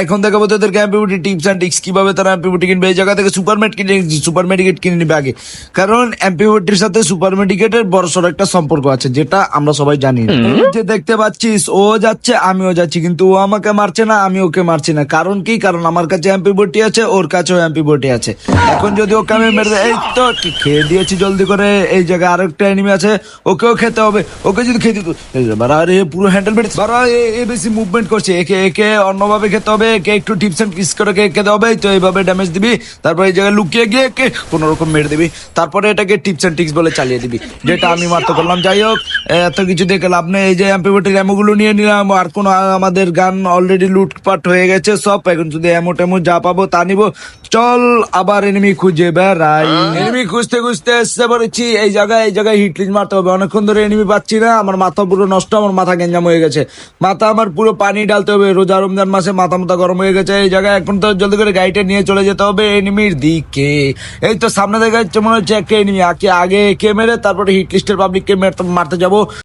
এখন দেখাবো তোদেরকে এমপিভিটি টিপস এন্ড ট্রিক্স কিভাবে তারা এমপিভিটি কিনবে। এই জায়গা থেকে সুপার মেডিকেট কিনে নিবে আগে, কারণ এমপিভিটির সাথে সুপার মেডিকেটের বড়সড় একটা সম্পর্ক আছে, যেটা আমরা সবাই জানি। যে দেখতে পাচ্ছিস ও যাচ্ছে আমিও যাচ্ছি, কিন্তু ও আমাকে মারছে না, আমি ওকে মারছি না। কারণ কি? কারণ আমার কাছে এমপিভিটি আছে, ওর কাছেও এমপিভিটি আছে। এখন যদি ওকে আমি মেরে দেই, এই তো খেয়ে দিয়েছি জলদি করে। এই জায়গায় আরেকটা এনিমি আছে, ওকেও খেতে হবে। ওকে যদি খেতে আরে পুরো হ্যান্ডেল বেড়ে বেশি মুভমেন্ট করছে, একে একে অন্যভাবে খেতে হবে। একে একটু টিপস এন্ড ট্রিক্স করে খেতে হবে। তো এইভাবে ড্যামেজ দিবি, তারপর এই জায়গায় লুকিয়ে গিয়ে একে কোন রকম মেরে দিবি, তারপরে এটাকে টিপস এন্ড ট্রিক্স বলে চালিয়ে দিবি, যেটা আমি মারতে পারলাম। যাই হোক, এত কিছু দেখে লাভ নেই। এই যে এমপিভিটির অ্যামোগুলো নিয়ে নিলাম, আর কোন আমাদের গান অলরেডি লুটপাট হয়ে গেছে সব। এখন শুধু অ্যামো ট্যামো যা পাবো তা নিবো। চল আবার এনিমি খুঁজে বেড়াই। এনিমি খুঁজতে খুঁজতে এসে পড়েছি এই জায়গায় হিটলিস্ট মারতে হবে। অনেকক্ষণ ধরে এনিমি পাচ্ছি না, আমার মাথা পুরো নষ্ট, আমার মাথা গেঞ্জাম হয়ে গেছে। মাথা আমার পুরো পানি ডালতে হবে, রোজা রমজান মাসে মাথা গরম হয়ে গেছে। এই জায়গায় এখন তো জলদি করে গাড়িটা নিয়ে চলে যেতে হবে এনিমির দিকে। এই তো সামনে দেখা যাচ্ছে মনে হচ্ছে একটা এনিমি, আগে কে মেরে তারপরে হিটলিস্টের পাবলিককে মারতে যাবো।